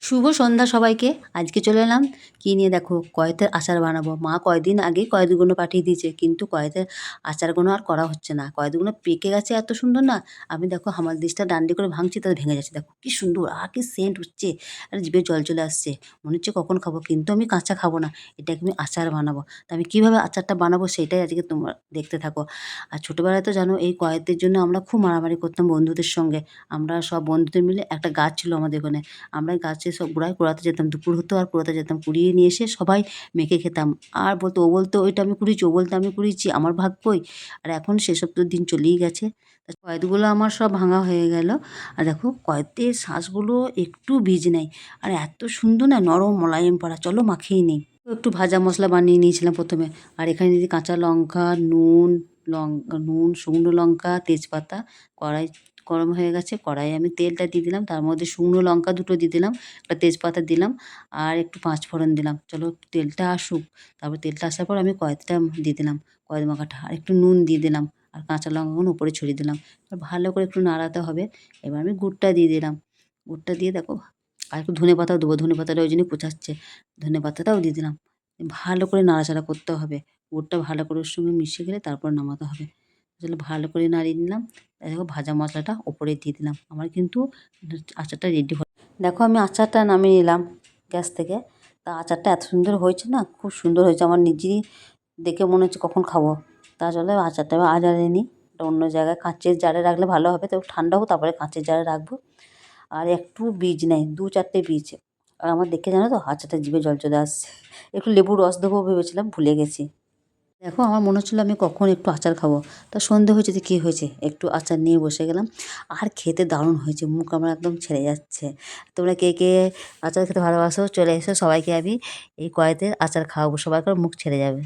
শুভ সন্ধ্যা সবাইকে। আজকে চলে এলাম কি নিয়ে দেখো কয়েতের আচার বানাবো। মা কয়দিন আগেই কয়েতগুলো পাঠিয়ে দিয়েছে কিন্তু কয়েতের আচারগুলো আর করা হচ্ছে না। কয়েতগুলো পেকে গেছে এত সুন্দর না। আমি দেখো হামানদিস্তা ডান্ডি করে ভাঙছি তাতে ভেঙে যাচ্ছে। দেখো কি সুন্দর আর কি সেন্ট হচ্ছে। আর জিভে জল চলে আসছে। মনে হচ্ছে কখন খাবো কিন্তু আমি কাঁচা খাবো না। এটাকে আমি আচার বানাবো। তো আমি কিভাবে আচারটা বানাবো সেটাই আজকে তোমরা দেখতে থাকো। আর ছোটবেলায় তো জানো এই কয়েতের জন্য আমরা খুব মারামারি করতাম বন্ধুদের সঙ্গে। আমরা সব বন্ধুদের মিলে একটা গাছ ছিল আমাদের ওখানে। আমরা গাছে সব গোড়ায় কুড়াতে যেতাম। দুপুর হতো আর কুড়াতে যেতাম। কুড়িয়ে নিয়ে এসে সবাই মেখে খেতাম। আর বলতো ও বলতো ওইটা আমি কুড়িয়েছি, ও বলতো আমি কুড়িয়েছি, আমার ভাগ কই? আর এখন সেসব তো দিন চলেই গেছে। তা কয়েদগুলো আমার সব ভাঙা হয়ে গেল। আর দেখো কয়েতের শাঁসগুলো একটু বীজ নেই। আর এত সুন্দর না নরম মোলায়েম পাড়া। চলো মাখিয়ে নিই। একটু ভাজা মশলা বানিয়ে নিয়েছিলাম প্রথমে। আর এখানে দিয়েছি কাঁচা লঙ্কা, নুন, শুকনো লঙ্কা, তেজপাতা। কড়াই গরম হয়ে গেছে। কড়াইয়ে আমি তেলটা দিয়ে দিলাম। তার মধ্যে শুকনো লঙ্কা দুটো দিয়ে দিলাম। একটা তেজপাতা দিলাম। আর একটু পাঁচফোড়ন দিলাম। চলো তেলটা আসুক। তারপর তেলটা আসার পর আমি কয়েতটা দিয়ে দিলাম। কয়েত মাখাটা। আর একটু নুন দিয়ে দিলাম। আর কাঁচা লঙ্কাগুলো উপরে ছড়িয়ে দিলাম। এবার ভালো করে একটু নাড়াতে হবে। এবার আমি গুড়টা দিয়ে দিলাম। গুড়টা দিয়ে দেখো আর একটু ধনেপাতাও দেবো। ধনেপাতাটা ওই জন্যই কুঁচাচ্ছে। ধনেপাতাটাও দিয়ে দিলাম। ভালো করে নাড়াচাড়া করতে হবে। গুড়টা ভালো করে ওর সঙ্গে মিশে গেলে তারপর নামাতে হবে। আসলে ভালো করে নাড়িয়ে নিলাম। দেখো ভাজা মশলাটা ওপরে দিয়ে দিলাম। আমার কিন্তু আচারটা রেডি হলো। দেখো আমি আচারটা নামিয়ে নিলাম গ্যাস থেকে। তা আচারটা এত সুন্দর হয়েছে না, খুব সুন্দর হয়েছে। আমার নিজেরই দেখে মনে হচ্ছে কখন খাবো। তা চলো আচারটা আমি আজারে নিই। এটা অন্য জায়গায় কাঁচের জারে রাখলে ভালো হবে। তো ঠান্ডা হোক তারপরে কাঁচের জারে রাখবো। আর একটু বীজ নেই, ২-৪টে বীজ। আর আমার দেখে জানো তো আচারটা জিভে জল চলে আসছে। একটু লেবুর রস দেবো ভেবেছিলাম, ভুলে গেছি। দেখো আমার মনে হচ্ছিলো আমি কখন একটু আচার খাবো। তা সন্ধে হয়েছে তো কী হয়েছে, একটু আচার নিয়ে বসে গেলাম। আর খেতে দারুণ হয়েছে, মুখ আমার একদম ছেড়ে যাচ্ছে। তোমরা কে কে আচার খেতে ভালোবাসো চলে এসো, সবাইকে আমি এই কয়েতের আচার খাওয়াবো, সবাইকার মুখ ছেড়ে যাবে।